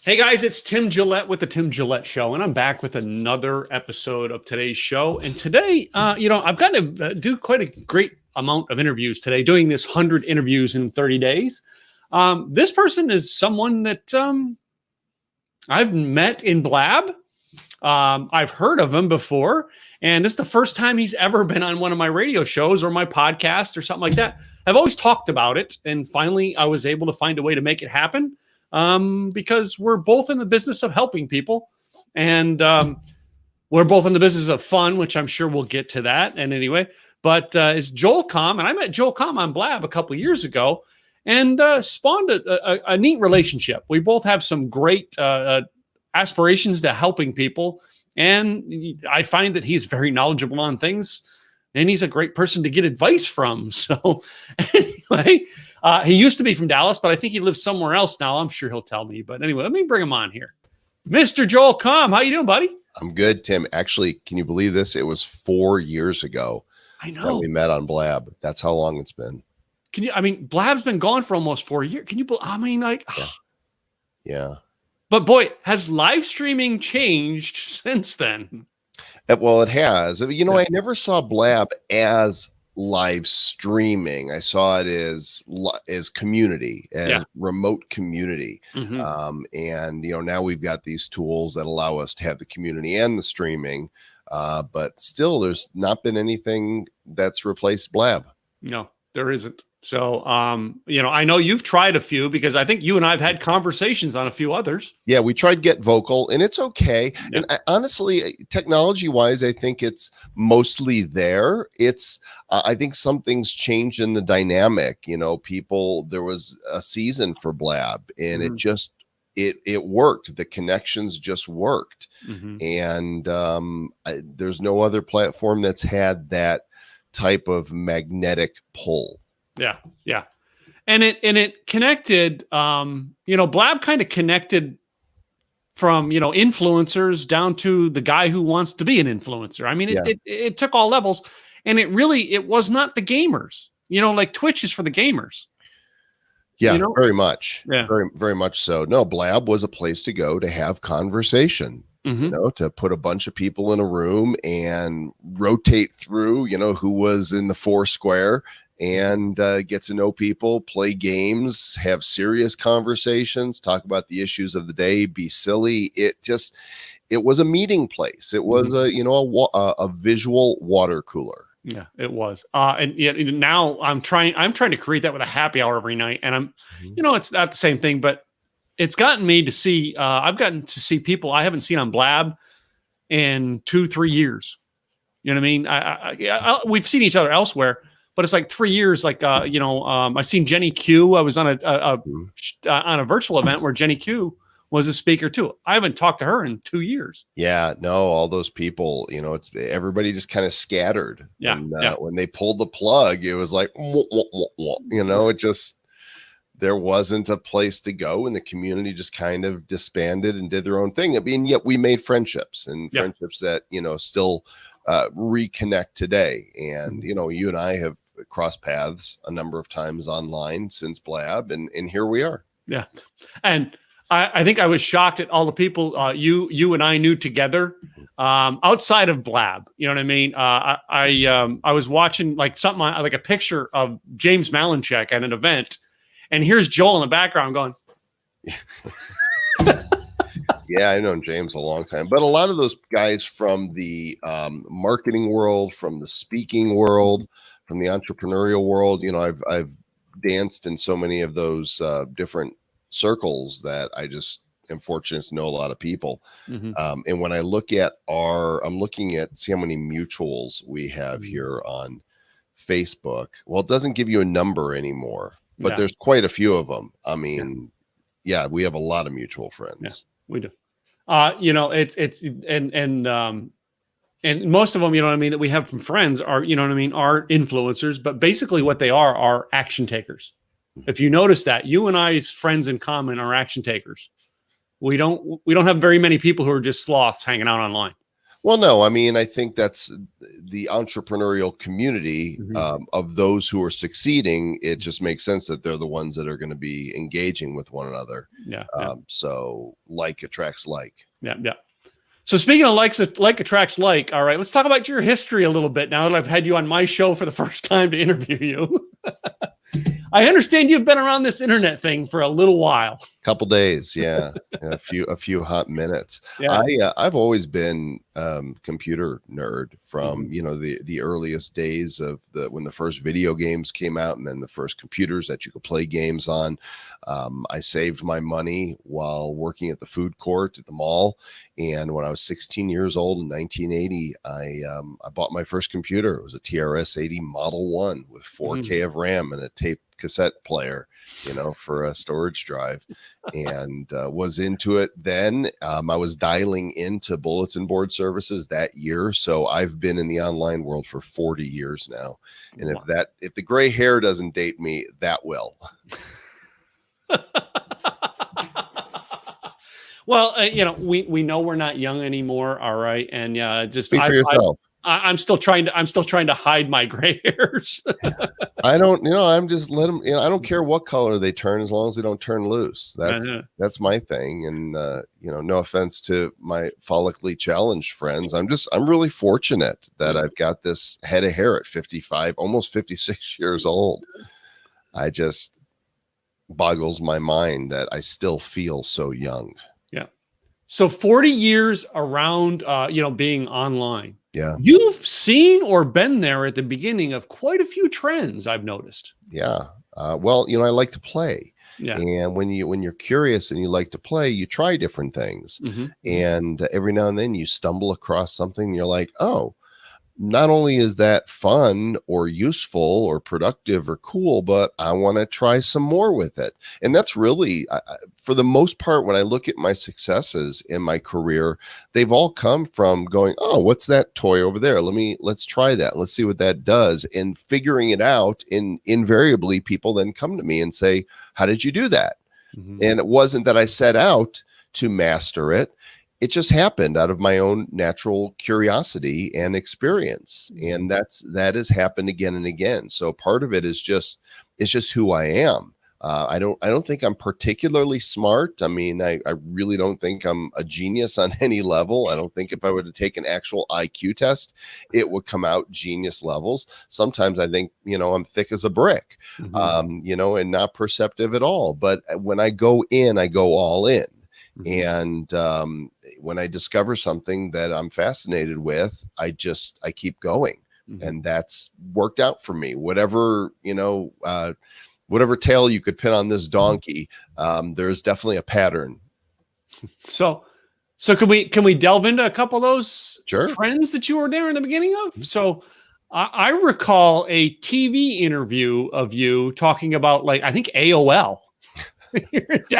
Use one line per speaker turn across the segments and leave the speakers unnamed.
Hey guys, it's Tim Gillette with the Tim Gillette Show, and I'm back with another episode of today's show. And today, I've got to do quite a great amount of interviews today, doing this 100 interviews in 30 days. This person is someone that I've met in Blab. I've heard of him before, and this is the first time he's ever been on one of my radio shows or my podcast or something like that. I've always talked about it, and finally I was able to find a way to make it happen. Because we're both in the business of helping people, and we're both in the business of fun, which I'm sure we'll get to that. And anyway, but it's Joel Comm, and I met Joel Comm on Blab a couple of years ago, and spawned a neat relationship. We both have some great aspirations to helping people, and I find that he's very knowledgeable on things, and he's a great person to get advice from. So anyway. He used to be from Dallas, but I think he lives somewhere else now. I'm sure he'll tell me. But anyway, let me bring him on here. Mr. Joel Comm, how you doing, buddy?
I'm good, Tim. Actually, can you believe this? It was 4 years ago
I know
that we met on Blab. That's how long it's been.
Blab's been gone for almost 4 years.
Yeah.
But boy, has live streaming changed since then?
Well, it has. I never saw Blab as live streaming. I saw it as community, as remote community.
Mm-hmm.
And now we've got these tools that allow us to have the community and the streaming, but still there's not been anything that's replaced Blab.
No, there isn't. So, I know you've tried a few, because I think you and I've had conversations on a few others.
Yeah, we tried Get Vocal, and it's okay.
Yeah.
And honestly, technology-wise, I think it's mostly there. I think something's changed in the dynamic. There was a season for Blab, and it worked. The connections just worked.
Mm-hmm.
And there's no other platform that's had that type of magnetic pull.
Yeah. And it connected, Blab kind of connected from, influencers down to the guy who wants to be an influencer. I mean, it took all levels, and it was not the gamers, like Twitch is for the gamers.
Yeah, very much.
Yeah.
Very, very much so. No, Blab was a place to go to have conversation.
Mm-hmm.
To put a bunch of people in a room and rotate through, who was in the four square, and get to know people, play games, have serious conversations, talk about the issues of the day, be silly. It was a meeting place. It was a visual water cooler.
Yeah, it was. And yet now I'm trying to create that with a happy hour every night. And it's not the same thing, but it's gotten me to see, I've gotten to see people I haven't seen on Blab in 2-3 years. You know what I mean? We've seen each other elsewhere, but it's like 3 years. Like, I've seen Jenny Q. I was on a virtual event where Jenny Q was a speaker too. I haven't talked to her in 2 years.
Yeah, no, all those people, it's everybody just kind of scattered.
Yeah,
and, when they pulled the plug, it was like, it just, there wasn't a place to go, and the community just kind of disbanded and did their own thing. I mean, yet we made friendships friendships that, still reconnect today. And, you and I have crossed paths a number of times online since Blab, and here we are.
Yeah. And I think I was shocked at all the people you and I knew together outside of Blab. You know what I mean? I was watching like something like a picture of James Malinchak at an event, and here's Joel in the background going.
Yeah, I've known James a long time, but a lot of those guys from the marketing world, from the speaking world, from the entrepreneurial world, I've danced in so many of those different circles that I just am fortunate to know a lot of people. Mm-hmm. And when I look at I'm looking at see how many mutuals we have here on Facebook. Well, it doesn't give you a number anymore, but there's quite a few of them. I mean, we have a lot of mutual friends.
Yeah, we do. It's and most of them, that we have from friends are, are influencers, but basically what they are action takers. If you notice that, you and I's friends in common are action takers. We don't have very many people who are just sloths hanging out online.
Well, no, I mean, I think that's the entrepreneurial community
Mhm.
of those who are succeeding. It just makes sense that they're the ones that are going to be engaging with one another.
Yeah, yeah,
So like attracts like.
yeah, yeah. So speaking of like attracts like, all right, let's talk about your history a little bit now that I've had you on my show for the first time to interview you. I understand you've been around this internet thing for a little while.
Couple days, yeah, and a few hot minutes.
Yeah.
I've always been computer nerd from
Mhm.
the earliest days of the when the first video games came out, and then the first computers that you could play games on. I saved my money while working at the food court at the mall, and when I was 16 years old in 1980, I bought my first computer. It was a TRS-80 Model 1 with 4K of RAM and a tape cassette player, for a storage drive, and was into it then. I was dialing into bulletin board services that year, so I've been in the online world for 40 years now. And
Wow.
if the gray hair doesn't date me, that will.
Well, we know we're not young anymore, all right, and just
Speak for yourself.
I'm still trying to hide my gray hairs.
I don't, I'm just let them, I don't care what color they turn as long as they don't turn loose.
Uh-huh.
That's my thing. And, no offense to my follically challenged friends. I'm really fortunate that I've got this head of hair at 55, almost 56 years old. I just boggles my mind that I still feel so young.
Yeah. So 40 years around, being online.
Yeah.
You've seen or been there at the beginning of quite a few trends, I've noticed.
Yeah. Well, I like to play.
Yeah.
And when you're curious and you like to play, you try different things.
Mhm.
And every now and then you stumble across something and you're like, oh, not only is that fun or useful or productive or cool, but I want to try some more with it. And that's really, for the most part, when I look at my successes in my career, they've all come from going, oh, what's that toy over there? Let's try that. Let's see what that does. And figuring it out. And invariably people then come to me and say, how did you do that?
Mhm.
And it wasn't that I set out to master it. It just happened out of my own natural curiosity and experience. And that has happened again and again. So part of it is it's just who I am. I don't think I'm particularly smart. I mean, I really don't think I'm a genius on any level. I don't think if I were to take an actual IQ test, it would come out genius levels. Sometimes I think, I'm thick as a brick,
Mhm.
and not perceptive at all. But when I go in, I go all in.
Mhm.
And when I discover something that I'm fascinated with, I keep going.
Mhm.
And that's worked out for me. Whatever tail you could pin on this donkey, there's definitely a pattern.
So can we delve into a couple of those
Sure.
trends that you were there in the beginning of? So I recall a TV interview of you talking about, like, I think AOL.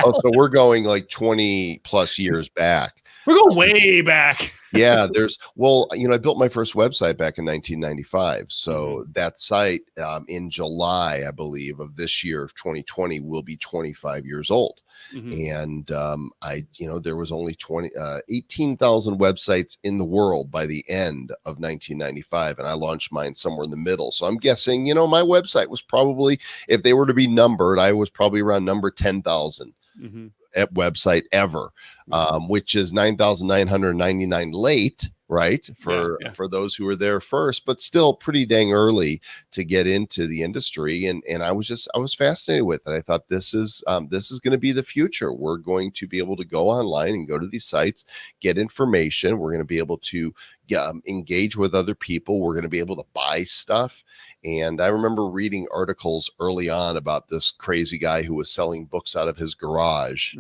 Oh, so we're going like 20 plus years back.
We're going way back.
Yeah, I built my first website back in 1995. So that site in July, I believe, of this year of 2020 will be 25 years old. And there was only 18,000 websites in the world by the end of 1995. And I launched mine somewhere in the middle. So I'm guessing, my website was probably, if they were to be numbered, I was probably around number 10,000. At website ever, which is 9,999 late, right? For those who were there first, but still pretty dang early to get into the industry. And I was fascinated with it. I thought this is going to be the future. We're going to be able to go online and go to these sites, get information. We're going to be able to engage with other people. We're going to be able to buy stuff. And I remember reading articles early on about this crazy guy who was selling books out of his garage,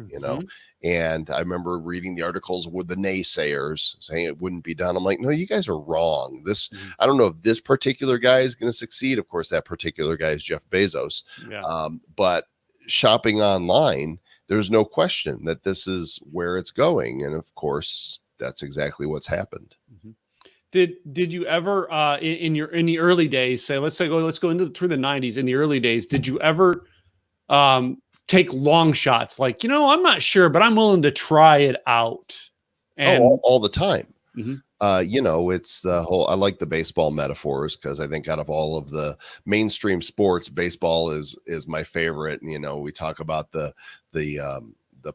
and I remember reading the articles with the naysayers saying it wouldn't be done. I'm like, no, you guys are wrong. I don't know if this particular guy is going to succeed. Of course, that particular guy is Jeff Bezos. But shopping online, there's no question that this is where it's going. And of course, that's exactly what's happened.
Did you ever in the early days, let's go into through the 90s, in the early days, did you ever take long shots, like, I'm not sure, but I'm willing to try it out? And
all the time. It's the whole, I like the baseball metaphors because I think out of all of the mainstream sports, baseball is my favorite. And, we talk about the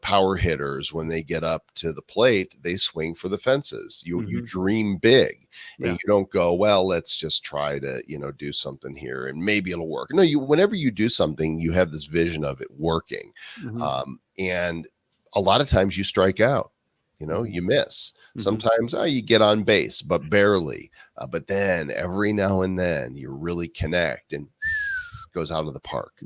power hitters. When they get up to the plate, they swing for the fences. You dream big, and you don't go, well, let's just try to, do something here and maybe it'll work. No, whenever you do something, you have this vision of it working. And a lot of times you strike out. You miss. Sometimes you get on base, but barely. But then every now and then you really connect and goes out of the park.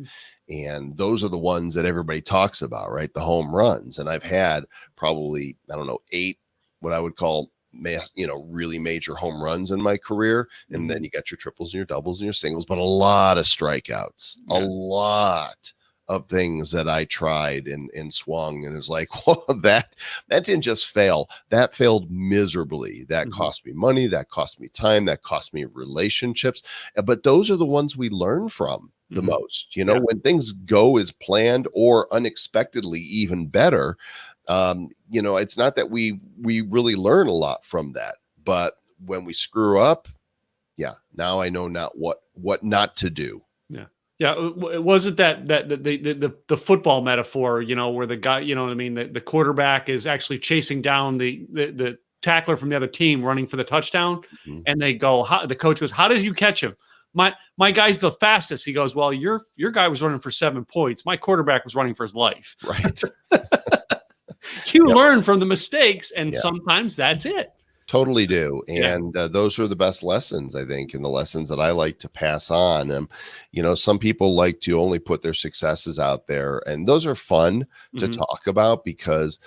And those are the ones that everybody talks about, right? The home runs. And I've had probably, I don't know, 8 what I would call really major home runs in my career. And then you got your triples and your doubles and your singles, but a lot of strikeouts, a lot of things that I tried and swung, and it's like, well, that didn't just fail. That failed miserably. That cost me money. That cost me time. That cost me relationships. But those are the ones we learn from the most. When things go as planned or unexpectedly even better, it's not that we really learn a lot from that. But when we screw up, now I know not what not to do.
Yeah, was it that the football metaphor, where the guy, the quarterback is actually chasing down the tackler from the other team running for the touchdown, and they go, the coach goes, "How did you catch him?" My guy's the fastest. He goes, "Well, your guy was running for 7 points. My quarterback was running for his life."
Right.
You learn from the mistakes, and sometimes that's it.
Totally do. And those are the best lessons, I think, and the lessons that I like to pass on. Some people like to only put their successes out there, and those are fun to talk about because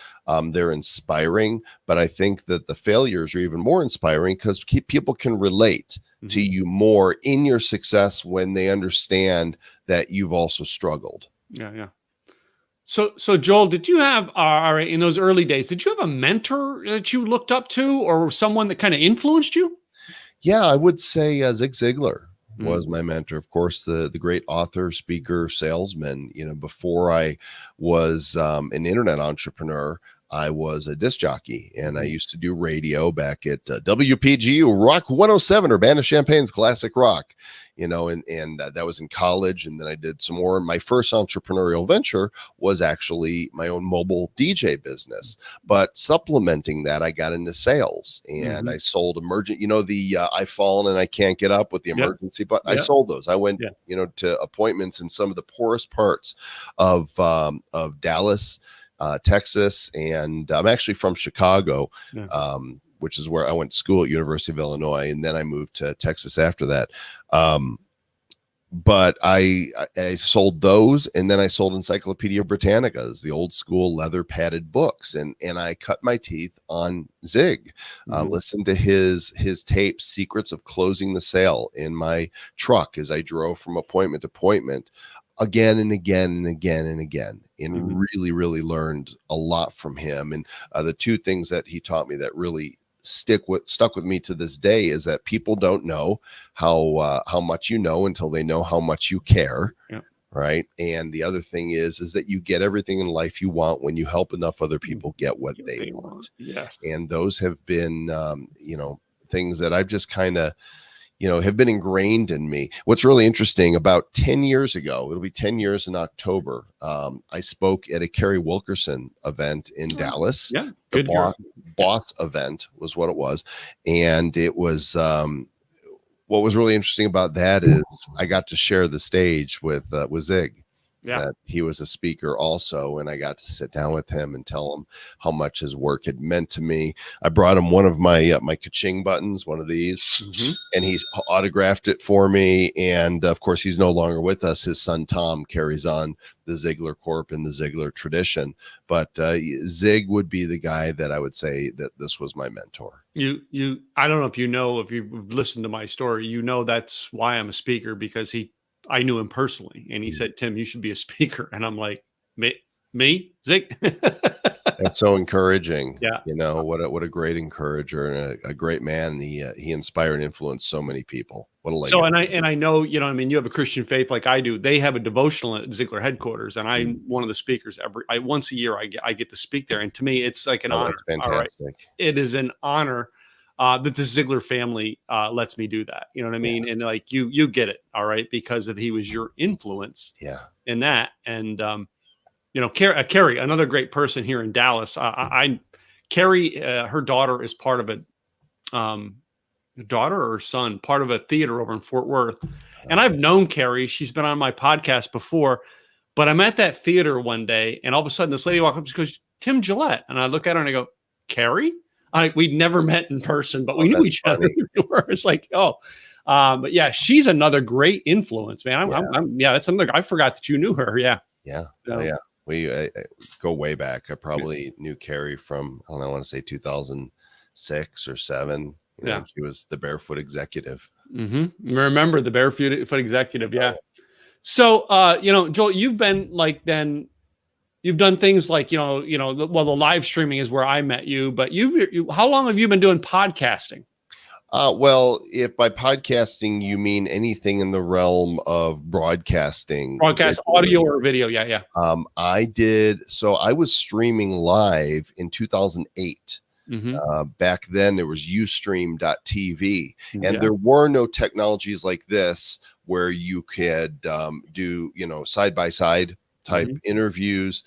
they're inspiring. But I think that the failures are even more inspiring because people can relate to you more in your success when they understand that you've also struggled.
Yeah. So Joel, did you have in those early days, did you have a mentor that you looked up to or someone that kind of influenced you?
Yeah, I would say Zig Ziglar was my mentor. Of course, the great author, speaker, salesman. Before I was an internet entrepreneur, I was a disc jockey, and I used to do radio back at WPGU Rock 107, Urbana-Champaign's classic rock. And that was in college. And then I did some more. My first entrepreneurial venture was actually my own mobile DJ business. But supplementing that, I got into sales and I sold emergent, I've fallen and I can't get up with the emergency button. I sold those. I went, to appointments in some of the poorest parts of Dallas, Texas. And I'm actually from Chicago. Which is where I went to school at University of Illinois. And then I moved to Texas after that. But I sold those, and then I sold Encyclopedia Britannicas, the old school leather padded books. And I cut my teeth on Zig, listened to his tapes, Secrets of Closing the Sale, in my truck as I drove from appointment to appointment, again and again and again and again, and really, really learned a lot from him. And the two things that he taught me that really stuck with me to this day is that people don't know how much you know until they know how much you care. Right. And the other thing is that you get everything in life you want when you help enough other people get what they want.
Yes.
And those have been, things that I've just kind of, have been ingrained in me. What's really interesting, about 10 years ago, it'll be 10 years in October, I spoke at a Kerry Wilkerson event in Dallas.
Yeah,
good. Boss event was what it was. And it was, what was really interesting about that is I got to share the stage with Zig. That he was a speaker also, and I got to sit down with him and tell him how much his work had meant to me. I brought him one of my my ka-ching buttons, one of these, and he's autographed it for me. And of course, he's no longer with us. His son Tom carries on the Ziegler Corp and the Ziegler tradition. But Zig would be the guy that I would say that this was my mentor.
I don't know if you've listened to my story, that's why I'm a speaker, because I knew him personally, and he said, "Tim, you should be a speaker." And I'm like, me, Zig?
That's so encouraging.
Yeah.
What a great encourager and a great man. And he inspired and influenced so many people. What a legacy.
So, and I know, you have a Christian faith like I do. They have a devotional at Ziegler headquarters, and I'm one of the speakers once a year. I get to speak there. And to me, it's like an honor.
That's fantastic.
It is an honor that the Ziegler family lets me do that. You know what I mean? And like you get it, all right, because he was your influence in that. And Carrie, another great person here in Dallas. Carrie, her daughter is part of daughter or son, part of a theater over in Fort Worth. And I've known Carrie. She's been on my podcast before, but I'm at that theater one day and all of a sudden this lady walks up and goes, Tim Gillette. And I look at her and I go, Carrie? We'd never met in person, but we knew each other. It's like, but yeah, she's another great influence, man. That's another, I forgot that you knew her. Yeah.
Yeah. We go way back. I probably knew Carrie from, I want to say 2006 or 7. She was the Barefoot Executive.
Mm-hmm. Remember the Barefoot Executive. Yeah. So, Joel, you've been you've done things like, the live streaming is where I met you, but how long have you been doing podcasting?
Well, if by podcasting you mean anything in the realm of broadcast
audio or video. Yeah.
I was streaming live in 2008. Back then there was Ustream.tv and there were no technologies like this where you could do, side by side type interviews.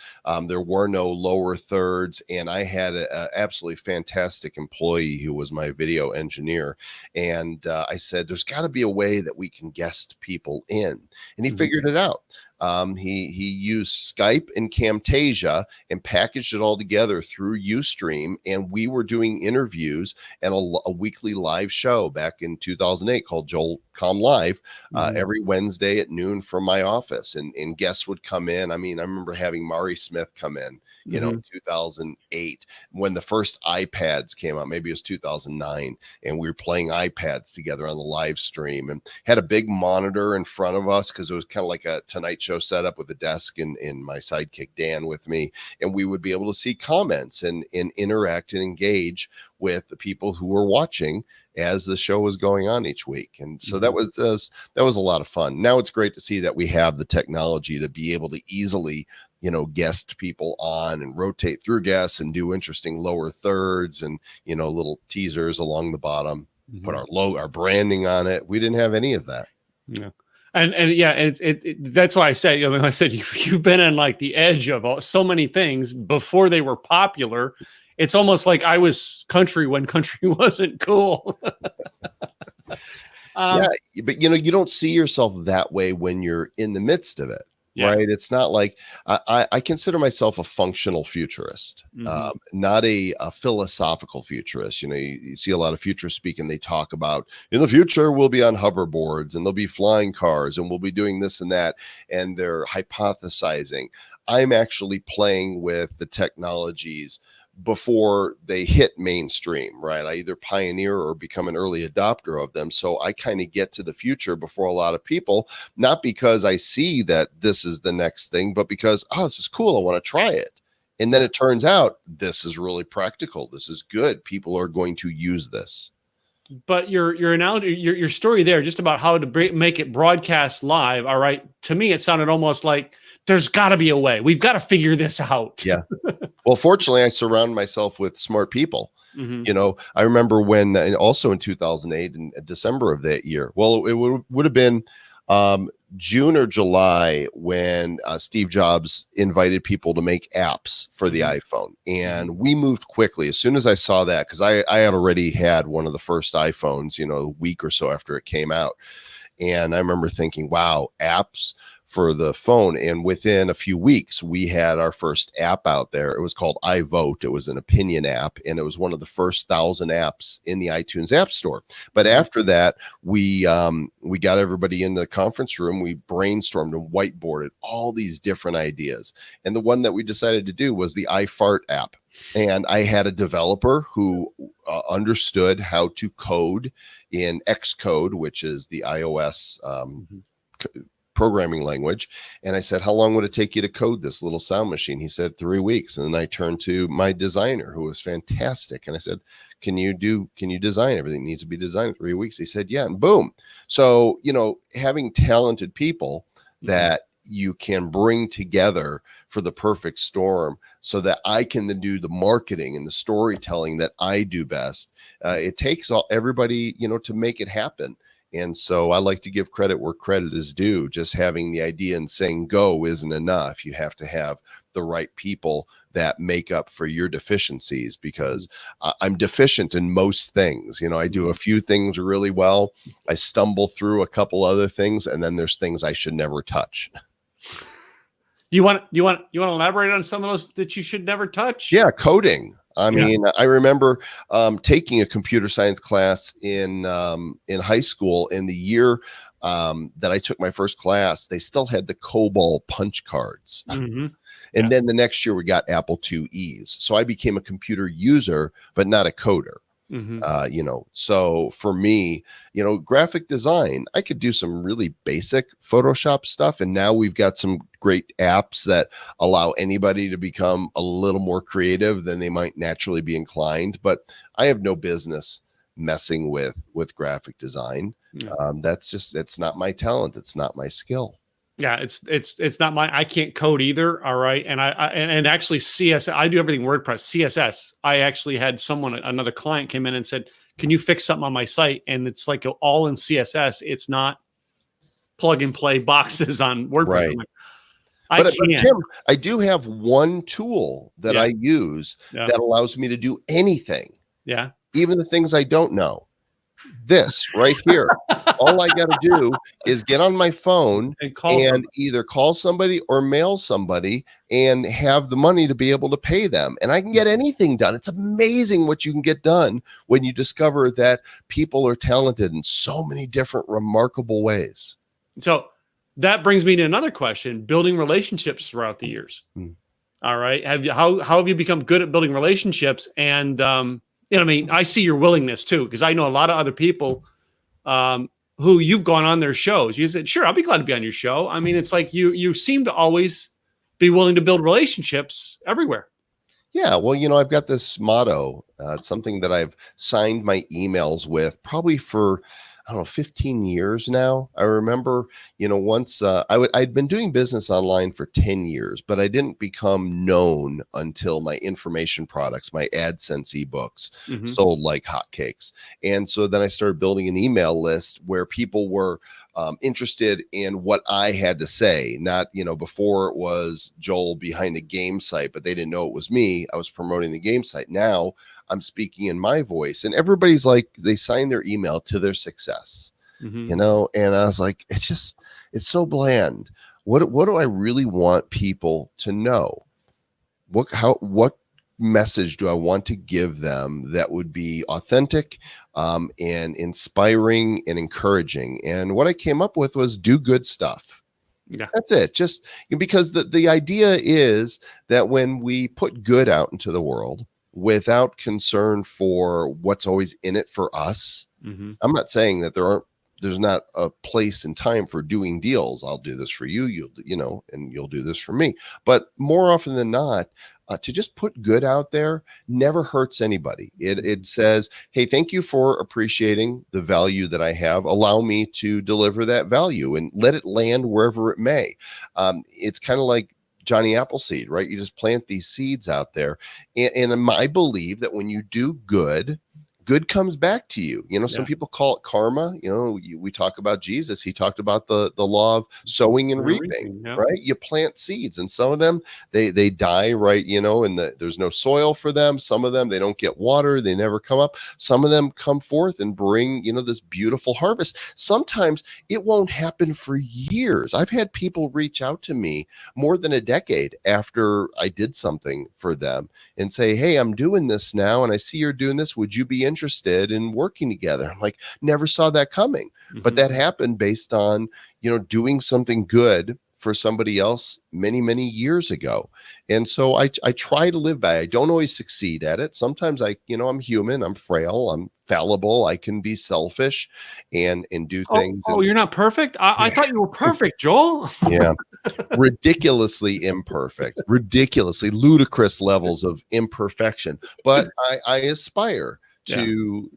There were no lower thirds. And I had an absolutely fantastic employee who was my video engineer. And I said, there's got to be a way that we can guest people in. And he figured it out. He used Skype and Camtasia and packaged it all together through Ustream. And we were doing interviews and a weekly live show back in 2008 called Comm Live every Wednesday at noon from my office. And guests would come in. I mean, I remember having Mari Smith come in, in 2008 when the first iPads came out. Maybe it was 2009. And we were playing iPads together on the live stream and had a big monitor in front of us because it was kind of like a Tonight Show setup with a desk and my sidekick Dan with me, and we would be able to see comments and interact and engage with the people who were watching as the show was going on each week. And so that was a lot of fun. Now it's great to see that we have the technology to be able to easily guest people on and rotate through guests and do interesting lower thirds and little teasers along the bottom, put our logo, our branding on it. We didn't have any of that.
Yeah. And that's why I say, I said you've been on like the edge of so many things before they were popular. It's almost like I was country when country wasn't cool.
But you don't see yourself that way when you're in the midst of it. Right. It's not like I consider myself a functional futurist, not a philosophical futurist. You see a lot of futurists speak and they talk about in the future we'll be on hoverboards and there'll be flying cars and we'll be doing this and that. And they're hypothesizing. I'm actually playing with the technologies before they hit mainstream, right? I either pioneer or become an early adopter of them. So I kind of get to the future before a lot of people, not because I see that this is the next thing, but because, this is cool. I want to try it. And then it turns out this is really practical. This is good. People are going to use this.
But your analogy, your story there, just about how to make it broadcast live. All right. To me, it sounded almost like there's got to be a way. We've got to figure this out.
Yeah. Well, fortunately, I surround myself with smart people. I remember when, and also in 2008, in December of that year, well, it would have been June or July when Steve Jobs invited people to make apps for the iPhone. And we moved quickly as soon as I saw that, because I had already had one of the first iPhones, a week or so after it came out. And I remember thinking, wow, apps for the phone. And within a few weeks, we had our first app out there. It was called iVote. It was an opinion app, and it was one of the first 1,000 apps in the iTunes App Store. But after that, we got everybody in the conference room. We brainstormed and whiteboarded all these different ideas. And the one that we decided to do was the iFart app. And I had a developer who understood how to code in Xcode, which is the iOS programming language. And I said, how long would it take you to code this little sound machine? He said 3 weeks. And then I turned to my designer, who was fantastic. And I said, can you design everything needs to be designed in 3 weeks? He said, yeah. And boom. So, having talented people that you can bring together for the perfect storm so that I can then do the marketing and the storytelling that I do best. It takes everybody, to make it happen. And so I like to give credit where credit is due. Just having the idea and saying go isn't enough. You have to have the right people that make up for your deficiencies, because I'm deficient in most things. I do a few things really well. I stumble through a couple other things, and then there's things I should never touch.
You want to elaborate on some of those that you should never touch?
Yeah, coding. I mean, I remember taking a computer science class in high school. In the year that I took my first class, they still had the COBOL punch cards.
Mm-hmm.
And then the next year we got Apple IIe's. So I became a computer user, but not a coder.
Mm-hmm.
So for me, graphic design, I could do some really basic Photoshop stuff. And now we've got some great apps that allow anybody to become a little more creative than they might naturally be inclined. But I have no business messing with graphic design.
Yeah.
It's not my talent. It's not my skill.
Yeah, it's not my. I can't code either. All right, and and actually CSS. I do everything WordPress. CSS. I actually had another client came in and said, "Can you fix something on my site?" And it's like all in CSS. It's not plug and play boxes on WordPress.
Right.
I'm like,
But
can't.
Tim, I do have one tool that I use that allows me to do anything.
Yeah.
Even the things I don't know. This right here. All I got to do is get on my phone and either call somebody or mail somebody and have the money to be able to pay them. And I can get anything done. It's amazing what you can get done when you discover that people are talented in so many different remarkable ways.
So that brings me to another question: building relationships throughout the years. All right. How have you become good at building relationships? And I see your willingness too, because I know a lot of other people who you've gone on their shows. You said, sure, I'll be glad to be on your show. I mean, it's like you seem to always be willing to build relationships everywhere.
Yeah, well, I've got this motto. It's something that I've signed my emails with probably for, 15 years now. I remember, once I'd been doing business online for 10 years, but I didn't become known until my information products, my AdSense ebooks sold like hotcakes. And so then I started building an email list where people were interested in what I had to say. Not, before it was Joel behind a game site, but they didn't know it was me. I was promoting the game site. Now I'm speaking in my voice, and everybody's like, they sign their email to their success, and I was like, it's so bland. What do I really want people to know? What message do I want to give them that would be authentic, and inspiring and encouraging? And what I came up with was do good stuff. Yeah. That's it. Just because the idea is that when we put good out into the world, without concern for what's always in it for us. I'm not saying that there's not a place and time for doing deals. I'll do this for you, and you'll do this for me. But more often than not, to just put good out there never hurts anybody. It says, hey, thank you for appreciating the value that I have. Allow me to deliver that value and let it land wherever it may. It's kind of like Johnny Appleseed, right? You just plant these seeds out there. And I believe that when you do good comes back to you. Some people call it karma. We talk about Jesus. He talked about the law of sowing and reaping, right? You plant seeds, and some of them, they die, right? And there's no soil for them. Some of them, they don't get water. They never come up. Some of them come forth and bring, this beautiful harvest. Sometimes it won't happen for years. I've had people reach out to me more than a decade after I did something for them and say, hey, I'm doing this now, and I see you're doing this. Would you be interested in working together? I'm like, never saw that coming. But that happened based on, doing something good for somebody else many, many years ago. And so I try to live by it. I don't always succeed at it. Sometimes I'm human, I'm frail, I'm fallible. I can be selfish and do things.
You're not perfect? I thought you were perfect, Joel.
Yeah. Ridiculously imperfect, ridiculously ludicrous levels of imperfection. But I aspire to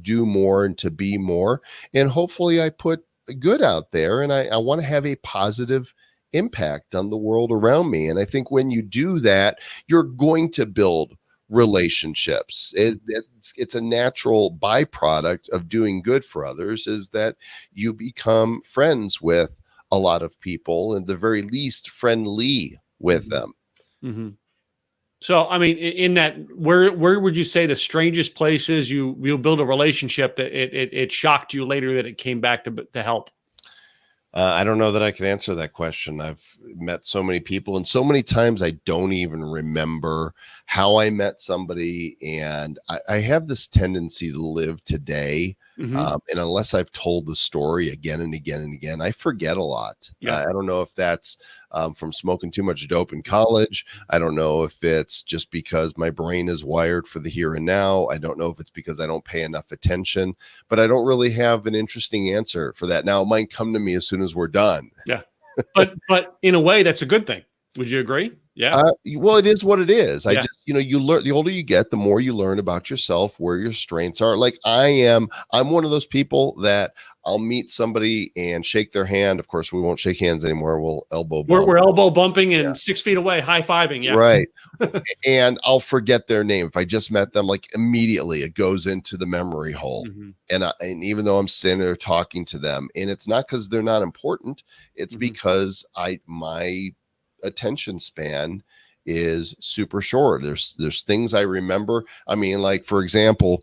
do more and to be more. And hopefully I put good out there, and I want to have a positive impact on the world around me. And I think when you do that, you're going to build relationships. It's a natural byproduct of doing good for others, is that you become friends with a lot of people, and at the very least friendly with them.
Mm-hmm. So, I mean, in that, where would you say the strangest places you build a relationship that it shocked you later that it came back to help?
I don't know that I can answer that question. I've met so many people, and so many times I don't even remember how I met somebody. And I have this tendency to live today.
Mm-hmm.
And unless I've told the story again and again and again, I forget a lot.
Yeah.
I don't know if that's from smoking too much dope in college. I don't know if it's just because my brain is wired for the here and now. I don't know if it's because I don't pay enough attention, but I don't really have an interesting answer for that. Now, it might come to me as soon as we're done.
Yeah. But in a way, that's a good thing. Would you agree? Yeah.
Well, it is what it is. I
Yeah.
just, you learn, the older you get, the more you learn about yourself, where your strengths are. Like I'm one of those people that I'll meet somebody and shake their hand. Of course, we won't shake hands anymore. We'll elbow bump.
We're elbow bumping and 6 feet away, high-fiving. Yeah.
Right. And I'll forget their name. If I just met them, like immediately it goes into the memory hole.
Mm-hmm.
And even though I'm sitting there talking to them, and it's not because they're not important, it's because my attention span is super short. There's things I remember. I mean, like, for example,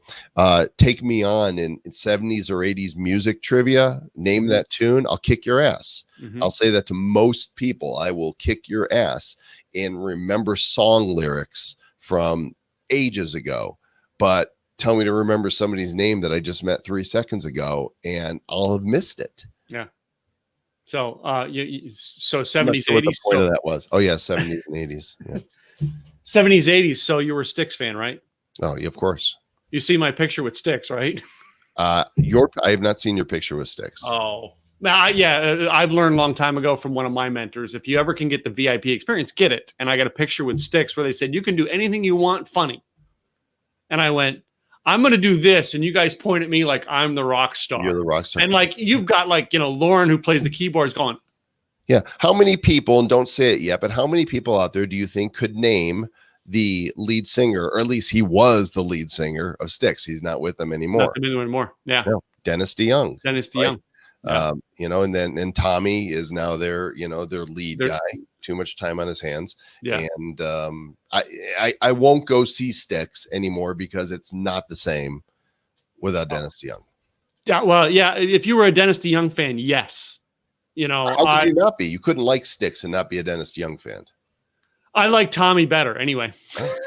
take me on in 70s or 80s music trivia, name that tune, I'll kick your ass.
Mm-hmm.
I'll say that to most people. I will kick your ass and remember song lyrics from ages ago, but tell me to remember somebody's name that I just met 3 seconds ago and I'll have missed it.
Yeah. So, so 70s,
I'm not sure
80s.
what the point of that was. Oh yeah, 70s and 80s. Yeah.
70s, 80s. So you were a Styx fan, right?
Oh, yeah, of course.
You see my picture with Styx, right?
I have not seen your picture with Styx.
Oh, yeah. I've learned a long time ago from one of my mentors. If you ever can get the VIP experience, get it. And I got a picture with Styx where they said you can do anything you want funny. And I went, I'm going to do this. And you guys point at me like I'm the rock star.
You're the rock star.
And like, you've got like, Lauren who plays the keyboards going.
Yeah. How many people, and don't say it yet, but how many people out there do you think could name the lead singer, or at least he was the lead singer of Styx? He's not with them anymore.
Not anymore. Yeah.
No. Dennis DeYoung.
Dennis DeYoung.
Yeah. And Tommy is now their lead guy. Too much time on his hands.
Yeah.
And I won't go see Styx anymore because it's not the same without Dennis DeYoung.
Yeah. Well, yeah. If you were a Dennis DeYoung fan, yes.
How could you not be? You couldn't like Styx and not be a Dennis DeYoung fan.
I like Tommy better anyway.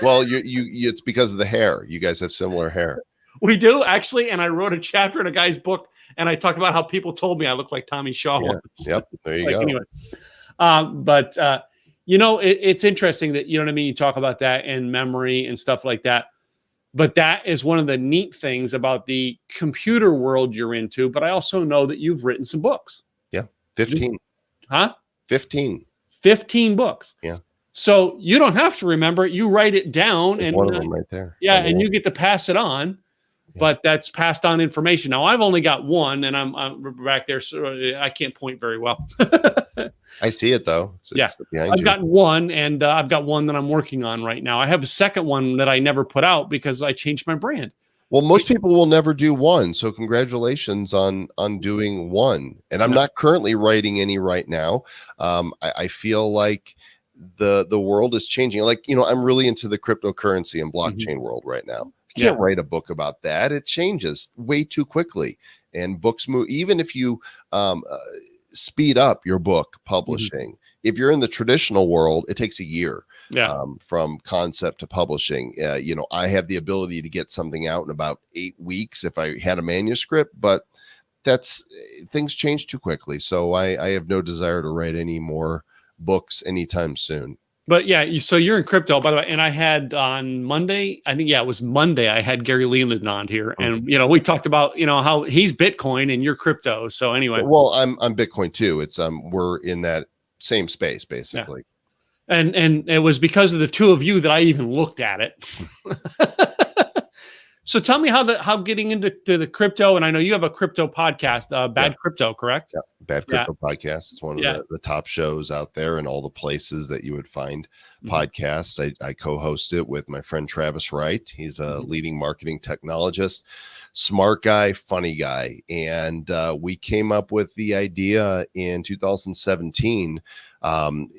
Well, it's because of the hair. You guys have similar hair.
We do actually. And I wrote a chapter in a guy's book and I talked about how people told me I look like Tommy Shaw.
Yeah. Yep. There you go.
Anyway. It's interesting that, you know what I mean? You talk about that and memory and stuff like that. But that is one of the neat things about the computer world you're into. But I also know that you've written some books.
Yeah. 15.
Huh?
15.
15 books.
Yeah.
So you don't have to remember it. You write it down.
There's
and
one of them right there.
Yeah. And you get to pass it on. Yeah. But that's passed on information. Now I've only got one and I'm back there. So I can't point very well.
I see it though. It's
I've gotten one and I've got one that I'm working on right now. I have a second one that I never put out because I changed my brand.
Well, most people will never do one. So congratulations on doing one. And I'm not currently writing any right now. I feel like the world is changing. Like, I'm really into the cryptocurrency and blockchain world right now. You can't write a book about that. It changes way too quickly. And books move. Even if you speed up your book publishing, if you're in the traditional world, it takes a year. From concept to publishing. I have the ability to get something out in about 8 weeks if I had a manuscript, but things change too quickly. So I have no desire to write any more books anytime soon. But
yeah, so you're in crypto, by the way, and I had on Monday, I think, it was Monday, I had Gary Leland on here, and we talked about how he's Bitcoin and you're crypto. So anyway,
well, I'm Bitcoin too. It's we're in that same space basically.
Yeah. And it was because of the two of you that I even looked at it. So tell me how getting into the crypto, and I know you have a crypto podcast, Bad Crypto, correct?
Yeah, Bad
Yeah.
Crypto Podcast. It's one of
Yeah.
the top shows out there in all the places that you would find podcasts. I co-host it with my friend Travis Wright. He's a leading marketing technologist, smart guy, funny guy. And we came up with the idea in 2017.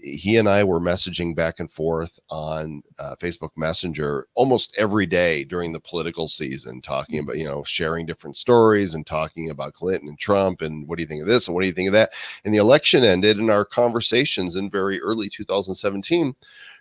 He and I were messaging back and forth on Facebook Messenger almost every day during the political season, talking about, sharing different stories and talking about Clinton and Trump and what do you think of this and what do you think of that? And the election ended, and our conversations in very early 2017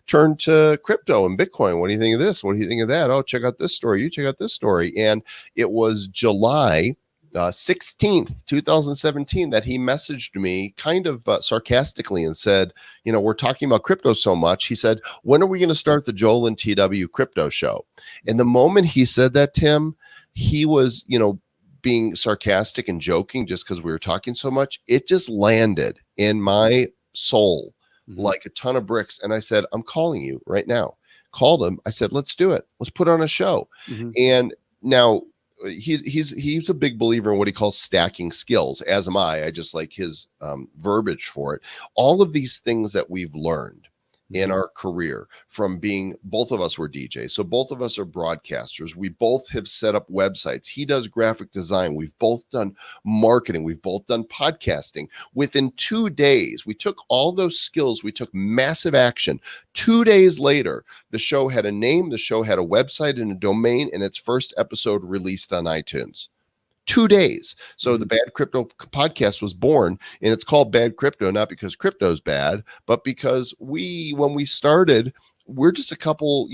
turned to crypto and Bitcoin. What do you think of this? What do you think of that? Oh, check out this story. You check out this story. And it was July 16th, 2017, that he messaged me kind of sarcastically and said, we're talking about crypto so much. He said, when are we going to start the Joel and TW crypto show? And the moment he said that, Tim, he was, being sarcastic and joking just because we were talking so much. It just landed in my soul like a ton of bricks. And I said, I'm calling you right now. Called him. I said, let's do it. Let's put on a show. And now he's a big believer in what he calls stacking skills, as am I. I just like his verbiage for it. All of these things that we've learned in our career from being, both of us were DJs. So both of us are broadcasters. We both have set up websites. He does graphic design. We've both done marketing. We've both done podcasting. Within 2 days, we took all those skills. We took massive action. 2 days later, the show had a name, the show had a website and a domain, and its first episode released on iTunes. 2 days. So the Bad Crypto Podcast was born, and it's called Bad Crypto, not because crypto's bad, but because when we started, we're just a couple,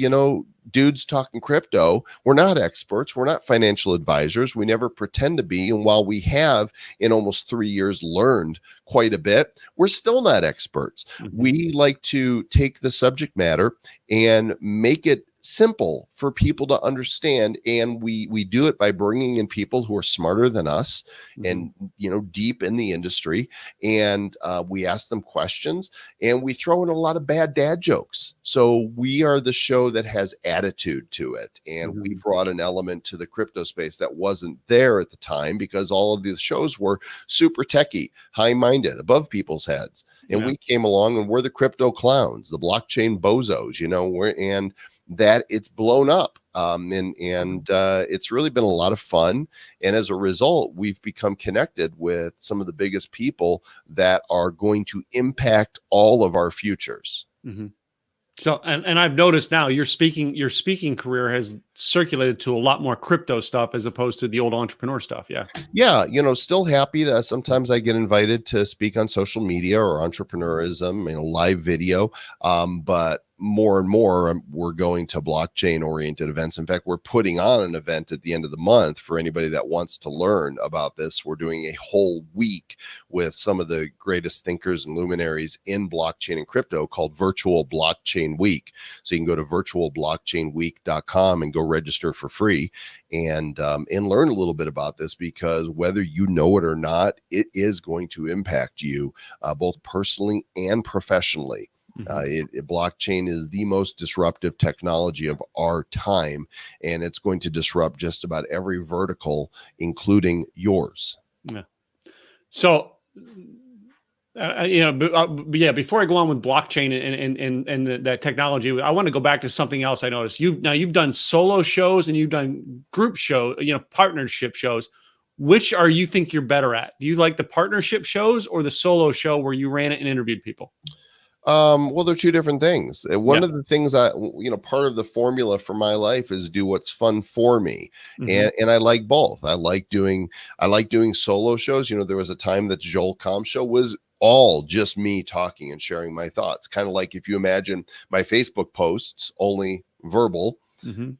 dudes talking crypto. We're not experts. We're not financial advisors. We never pretend to be. And while we have in almost 3 years learned quite a bit, we're still not experts. We like to take the subject matter and make it simple for people to understand, and we do it by bringing in people who are smarter than us and deep in the industry, and we ask them questions, and we throw in a lot of bad dad jokes. So we are the show that has attitude to it, and we brought an element to the crypto space that wasn't there at the time because all of the shows were super techie, high-minded, above people's heads, and we came along and we're the crypto clowns, the blockchain bozos, and that it's blown up. And it's really been a lot of fun. And as a result, we've become connected with some of the biggest people that are going to impact all of our futures.
So, and I've noticed now your speaking career has circulated to a lot more crypto stuff as opposed to the old entrepreneur stuff. Yeah.
Yeah. Still happy to, sometimes I get invited to speak on social media or entrepreneurism, live video. But more and more, we're going to blockchain oriented events. In fact, we're putting on an event at the end of the month for anybody that wants to learn about this. We're doing a whole week with some of the greatest thinkers and luminaries in blockchain and crypto called Virtual Blockchain Week. So you can go to virtualblockchainweek.com and go register for free and learn a little bit about this, because whether you know it or not, it is going to impact you both personally and professionally. Blockchain is the most disruptive technology of our time, and it's going to disrupt just about every vertical, including yours.
Yeah. So, before I go on with blockchain and that technology, I want to go back to something else I noticed. You've done solo shows and you've done group shows, partnership shows. Which are you think you're better at? Do you like the partnership shows or the solo show where you ran it and interviewed people?
Well, they're two different things. One of the things part of the formula for my life is do what's fun for me. And I like both. I like doing solo shows. There was a time that Joel Comm show was all just me talking and sharing my thoughts. Kind of like if you imagine my Facebook posts, only verbal.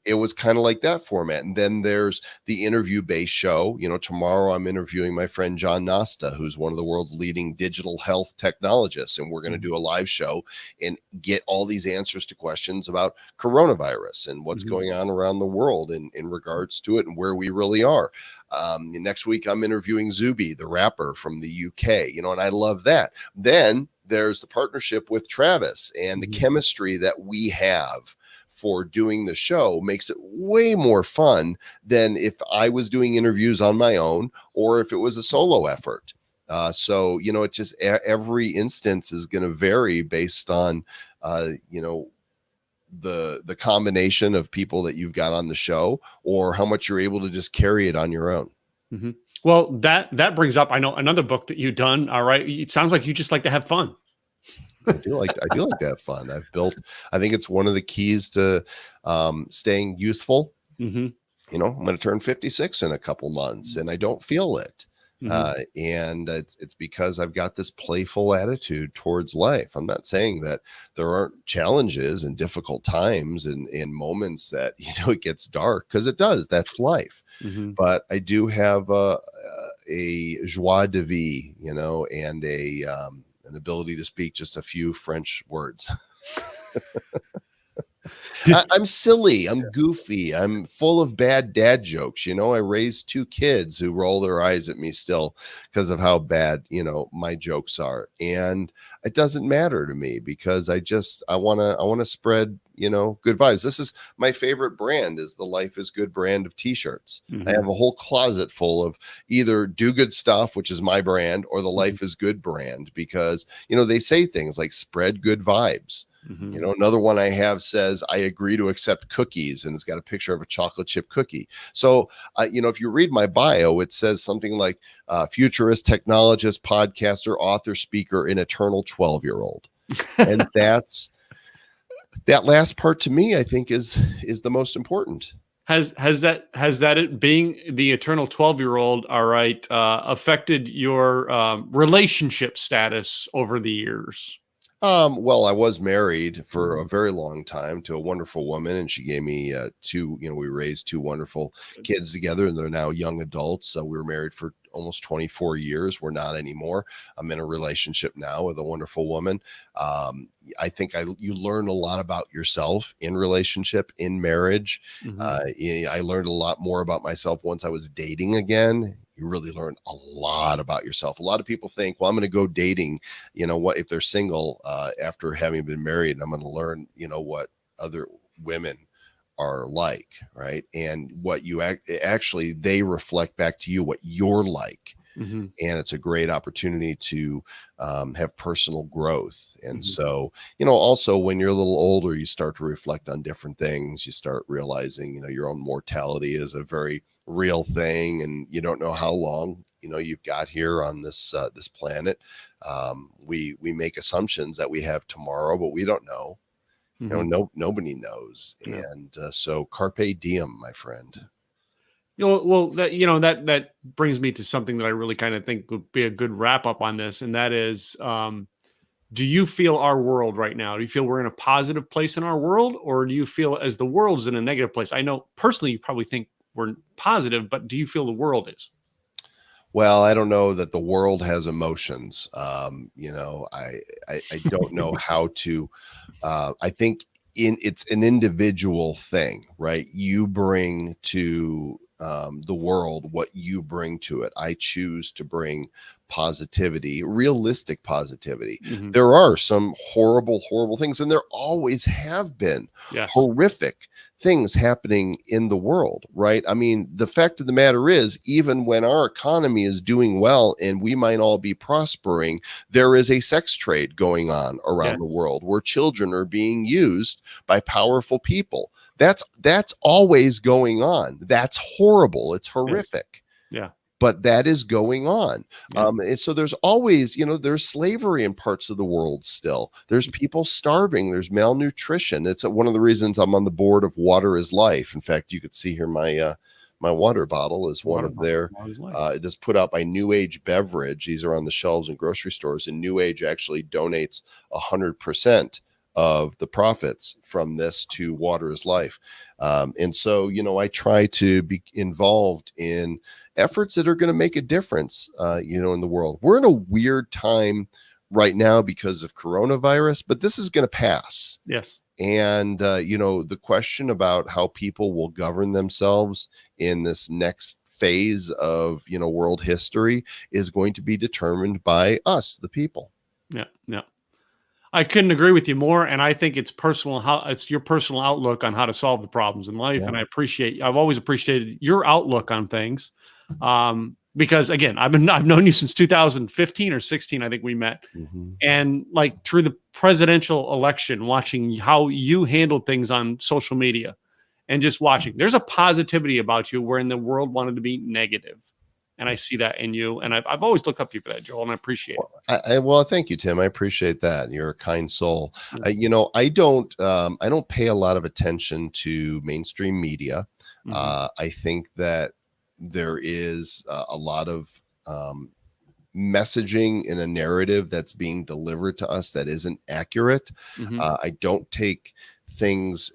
It was kind of like that format. And then there's the interview-based show. Tomorrow I'm interviewing my friend John Nasta, who's one of the world's leading digital health technologists. And we're going to do a live show and get all these answers to questions about coronavirus and what's going on around the world in regards to it and where we really are. Next week, I'm interviewing Zuby, the rapper from the UK, and I love that. Then there's the partnership with Travis and the chemistry that we have for doing the show makes it way more fun than if I was doing interviews on my own or if it was a solo effort. So, it just every instance is going to vary based on, the combination of people that you've got on the show, or how much you're able to just carry it on your own.
Mm-hmm. Well, that brings up, I know, another book that you've done. All right. It sounds like you just like to have fun.
I do like to have fun. I think it's one of the keys to staying youthful.
Mm-hmm.
I'm going to turn 56 in a couple months and I don't feel it.
Mm-hmm.
And it's because I've got this playful attitude towards life. I'm not saying that there aren't challenges and difficult times and moments that, it gets dark, because it does. That's life.
Mm-hmm.
But I do have a joie de vivre, and an ability to speak just a few French words. I'm silly. I'm goofy. I'm full of bad dad jokes. I raised 2 kids who roll their eyes at me still because of how bad, my jokes are. And it doesn't matter to me, because I want to spread, good vibes. This is my favorite brand, is the Life is Good brand of t-shirts.
Mm-hmm.
I have a whole closet full of either Do Good Stuff, which is my brand, or the Life is Good brand, because, they say things like spread good vibes.
Mm-hmm.
Another one I have says, I agree to accept cookies, and it's got a picture of a chocolate chip cookie. So, if you read my bio, it says something like futurist, technologist, podcaster, author, speaker, an eternal 12-year-old. And that last part to me, I think is the most important.
Has that it being the eternal 12-year-old, all right, affected your relationship status over the years?
Well, I was married for a very long time to a wonderful woman, and she gave me 2, we raised 2 wonderful kids together, and they're now young adults. So we were married for almost 24 years. We're not anymore. I'm in a relationship now with a wonderful woman. I think you learn a lot about yourself in relationship, in marriage.
Mm-hmm.
I learned a lot more about myself once I was dating again. You really learn a lot about yourself. A lot of people think, well, I'm going to go dating, what if they're single after having been married, and I'm going to learn, what other women are like, right? And what you actually, they reflect back to you what you're like.
Mm-hmm.
And it's a great opportunity to have personal growth. And
Mm-hmm.
so, also when you're a little older, you start to reflect on different things. You start realizing, your own mortality is a very real thing, and you don't know how long, you've got here on this planet. We make assumptions that we have tomorrow, but we don't know.
Mm-hmm.
Nobody knows.
Yeah.
And so carpe diem, my friend.
Well, that brings me to something that I really kind of think would be a good wrap up on this, and that is, do you feel our world right now? Do you feel we're in a positive place in our world, or do you feel as the world's in a negative place? I know personally, you probably think we're positive, but do you feel the world is?
Well, I don't know that the world has emotions. I don't know how to. I think it's an individual thing, right? You bring to the world what you bring to it. I choose to bring positivity, realistic positivity.
Mm-hmm.
There are some horrible things, and there always have been.
Yes.
Horrific things happening in the world, right? I mean, the fact of the matter is, even when our economy is doing well and we might all be prospering, there is a sex trade going on around the world where children are being used by powerful people. That's always going on. That's horrible. It's horrific.
Yeah.
But that is going on.
Yeah.
And so there's always, there's slavery in parts of the world still. There's people starving. There's malnutrition. It's one of the reasons I'm on the board of Water is Life. In fact, you could see here my water bottle is one of their, this put out by New Age Beverage. These are on the shelves in grocery stores, and New Age actually donates 100% of the profits from this to Water is Life. And so, I try to be involved in efforts that are going to make a difference, in the world. We're in a weird time right now because of coronavirus, but this is going to pass.
Yes.
And, the question about how people will govern themselves in this next phase of, world history is going to be determined by us, the people.
Yeah. Yeah. I couldn't agree with you more. And I think it's it's your personal outlook on how to solve the problems in life.
Yeah.
And I've always appreciated your outlook on things. because again, I've known you since 2015 or 16. I think we met.
Mm-hmm.
And like through the presidential election, watching how you handled things on social media and just watching, there's a positivity about you where in the world wanted to be negative. And I see that in you. And I've always looked up to you for that, Joel, and I appreciate it.
Well, thank you, Tim. I appreciate that. You're a kind soul. I don't pay a lot of attention to mainstream media.
Mhm.
I think that there is a lot of messaging in a narrative that's being delivered to us that isn't accurate.
Mhm.
I don't take things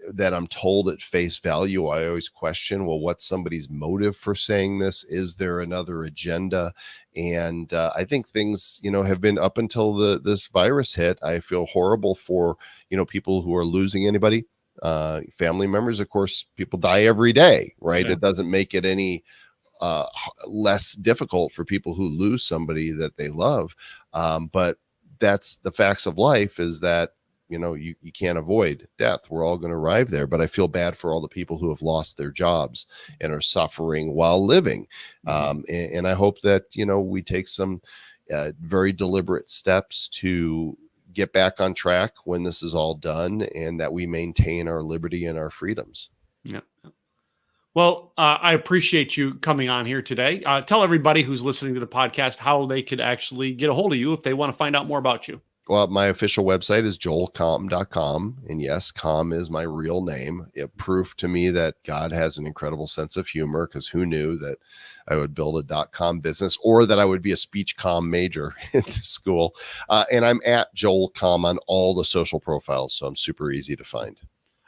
that I'm told at face value. I always question, well, what's somebody's motive for saying this? Is there another agenda? And I think things, have been up until this virus hit. I feel horrible for, people who are losing anybody, family members. Of course, people die every day, right?
Yeah.
It doesn't make it any less difficult for people who lose somebody that they love. But that's the facts of life, is that, you can't avoid death. We're all going to arrive there. But I feel bad for all the people who have lost their jobs and are suffering while living. And I hope that, we take some very deliberate steps to get back on track when this is all done, and that we maintain our liberty and our freedoms.
Yeah. Well, I appreciate you coming on here today. Tell everybody who's listening to the podcast how they could actually get a hold of you if they want to find out more about you.
Well, my official website is joelcomm.com. And yes, Comm is my real name. It proved to me that God has an incredible sense of humor, because who knew that I would build a .com business, or that I would be a speech comm major into school. And I'm at Joel Comm on all the social profiles. So I'm super easy to find.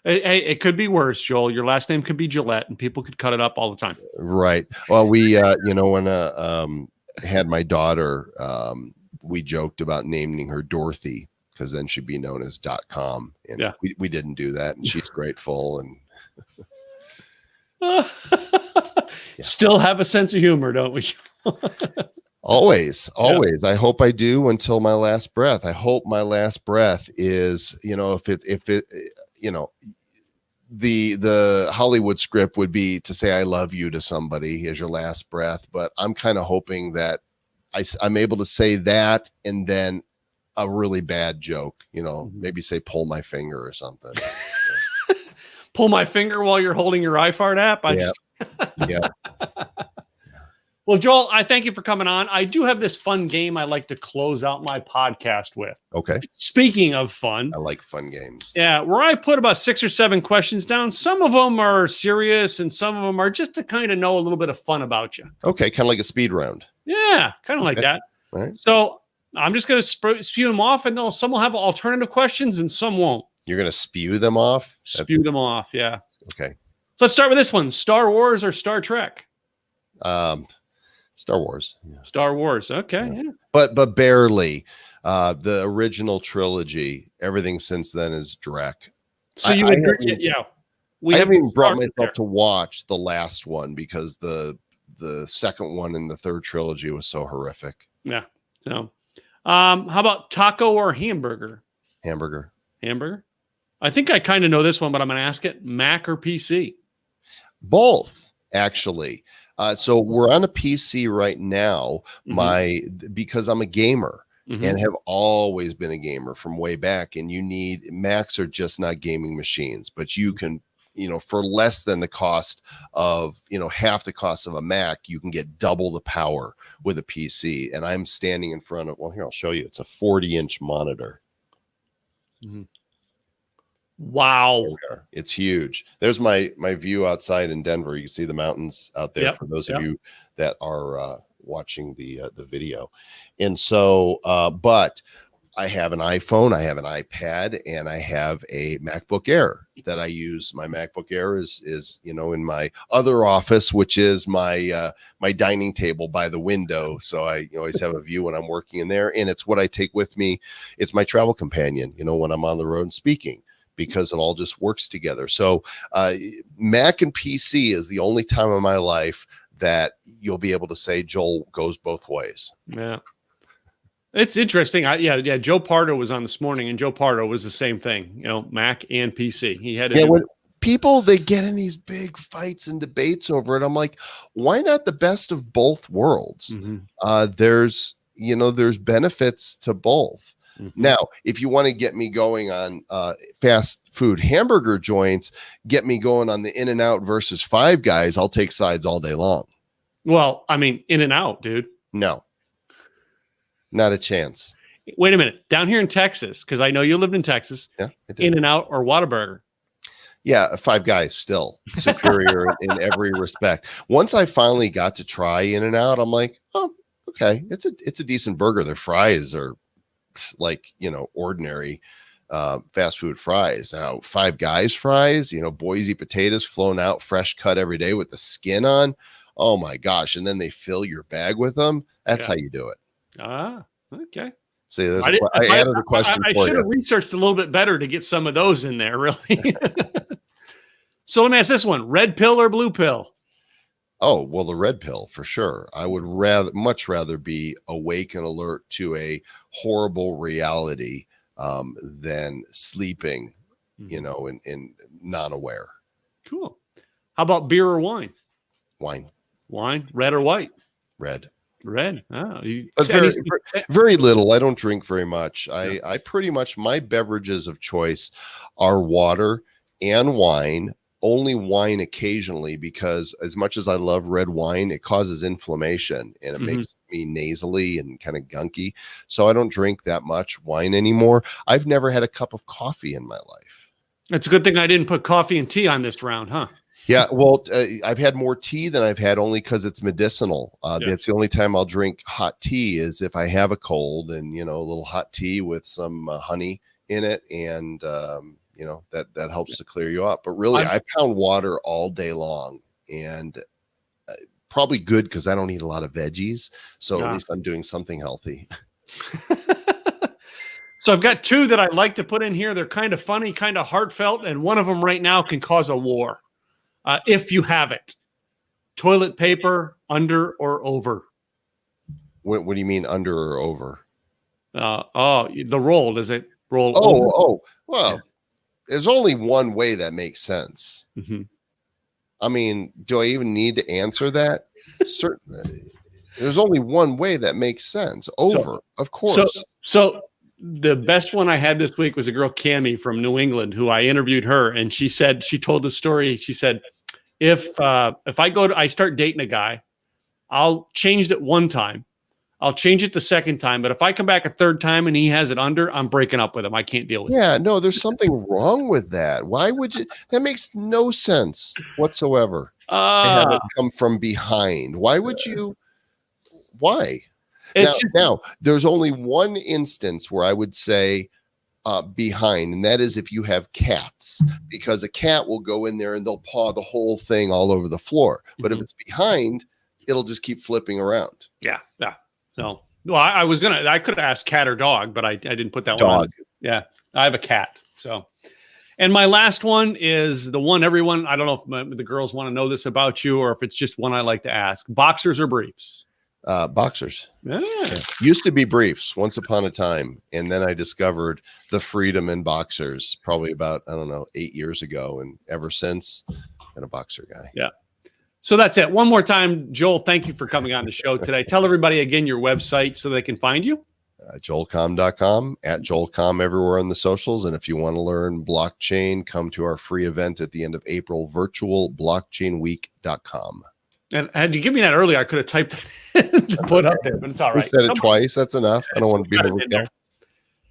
Hey, it could be worse, Joel. Your last name could be Gillette, and people could cut it up all the time.
Right. Well, we, when had my daughter, we joked about naming her Dorothy, because then she'd be known as .com. And
Yeah.
we didn't do that. And she's grateful. And
Still have a sense of humor, don't we?
always. I hope I do until my last breath. I hope my last breath is, the Hollywood script would be to say I love you to somebody as your last breath, but I'm kind of hoping that I'm able to say that, and then a really bad joke, maybe say pull my finger or something.
Pull my finger while you're holding your iFart app.
Yeah.
Well, Joel, I thank you for coming on. I do have this fun game I like to close out my podcast with.
Okay.
Speaking of fun.
I like fun games.
Yeah, where I put about 6 or 7 questions down. Some of them are serious and some of them are just to kind of know a little bit of fun about you.
Okay, kind of like a speed round.
Yeah, kind of like that.
All right.
So I'm just going to spew them off, and some will have alternative questions and some won't.
You're going to spew them off?
Spew them off, yeah.
Okay.
So let's start with this one. Star Wars or Star Trek?
Star Wars.
Yeah. Star Wars. Okay. Yeah.
But barely. The original trilogy, everything since then is Drek.
So you agree? Yeah.
I haven't even brought myself to watch the last one, because the second one in the third trilogy was so horrific.
Yeah. So how about taco or hamburger?
Hamburger.
I think I kind of know this one, but I'm going to ask it. Mac or PC?
Both, actually. So we're on a PC right now, because I'm a gamer and have always been a gamer from way back. And Macs are just not gaming machines, but you can, for less than the cost of, half the cost of a Mac, you can get double the power with a PC. And I'm standing in front of, well, here, I'll show you. It's a 40-inch monitor.
Mm-hmm. Wow.
It's huge. There's my view outside in Denver. You can see the mountains out there for those of you that are watching the video. And so, but I have an iPhone, I have an iPad, and I have a MacBook Air that I use. My MacBook Air is in my other office, which is my dining table by the window. So I always have a view when I'm working in there, and it's what I take with me. It's my travel companion, when I'm on the road and speaking, because it all just works together. So Mac and PC is the only time in my life that you'll be able to say Joel goes both ways.
Yeah. It's interesting. Joe Pardo was on this morning, and Joe Pardo was the same thing, Mac and PC. He had to
people, they get in these big fights and debates over it. I'm like, why not the best of both worlds? There's benefits to both. Now, if you want to get me going on fast food hamburger joints, get me going on the In-N-Out versus Five Guys, I'll take sides all day long.
Well, I mean, In-N-Out, dude.
No, not a chance.
Wait a minute. Down here in Texas, because I know you lived in Texas,
yeah,
In-N-Out or Whataburger?
Yeah, Five Guys still superior in every respect. Once I finally got to try In-N-Out, I'm like, oh, okay, it's a decent burger. Their fries are like, ordinary fast food fries. Now, Five Guys fries, Boise potatoes flown out, fresh cut every day with the skin on. Oh my gosh. And then they fill your bag with them. That's how you do it.
Ah, okay.
See, I added a question.
I should have researched a little bit better to get some of those in there, really. So let me ask this one: red pill or blue pill?
Oh, well, the red pill for sure. I would much rather be awake and alert to a horrible reality than sleeping, and non-aware.
Cool. How about beer or wine?
Wine.
Wine, red or white?
Red.
Red. Oh,
very little. I don't drink very much. I pretty much, my beverages of choice are water and wine. Only wine occasionally, because as much as I love red wine, it causes inflammation and it makes me nasally and kind of gunky. So I don't drink that much wine anymore. I've never had a cup of coffee in my life.
It's a good thing I didn't put coffee and tea on this round, huh?
Yeah, well, I've had more tea than I've had, only because it's medicinal. That's the only time I'll drink hot tea is if I have a cold, and a little hot tea with some honey in it, and that helps to clear you up. But really, I pound water all day long, and probably good because I don't eat a lot of veggies, so at least I'm doing something healthy.
So I've got two that I like to put in here. They're kind of funny, kind of heartfelt, and one of them right now can cause a war. If you have it, toilet paper, under or over?
What do you mean under or over?
The roll. Does it roll?
Well, there's only one way that makes sense. I mean, do I even need to answer that? Certainly. There's only one way that makes sense. Over, of course.
So the best one I had this week was a girl, Cammie from New England, who I interviewed her, and she told the story. She said, if I start dating a guy, I'll change it one time. I'll change it the second time. But if I come back a third time and he has it under, I'm breaking up with him. I can't deal with it.
Yeah, no, there's something wrong with that. Why would you? That makes no sense whatsoever. To have it come from behind. Why would you? Why? Now, there's only one instance where I would say behind, and that is if you have cats, because a cat will go in there and they'll paw the whole thing all over the floor. But if it's behind, it'll just keep flipping around.
Yeah. So, well, I could have asked cat or dog, but I didn't put that
dog.
One on. Yeah, I have a cat. So, and my last one is the one everyone, I don't know if the girls want to know this about you or if it's just one I like to ask: boxers or briefs?
Boxers.
Yeah.
Used to be briefs once upon a time, and then I discovered the freedom in boxers probably about 8 years ago, and ever since been a boxer guy.
Yeah. So that's it. One more time, Joel, thank you for coming on the show today. Tell everybody again your website so they can find you.
JoelComm.com, at JoelComm everywhere on the socials. And if you want to learn blockchain, come to our free event at the end of April, virtualblockchainweek.com.
And had you given me that earlier, I could have typed it to put up there, but it's all right.
You said it twice. That's enough. I don't want to be overkill.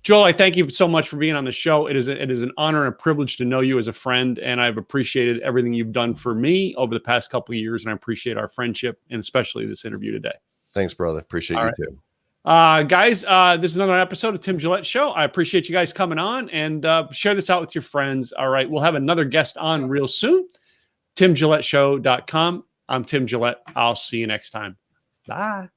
Joel, I thank you so much for being on the show. It is an honor and a privilege to know you as a friend, and I've appreciated everything you've done for me over the past couple of years, and I appreciate our friendship and especially this interview today.
Thanks, brother. Appreciate you too.
Guys, this is another episode of Tim Gillette Show. I appreciate you guys coming on, and share this out with your friends. All right, we'll have another guest on real soon. TimGilletteShow.com. I'm Tim Gillette. I'll see you next time. Bye.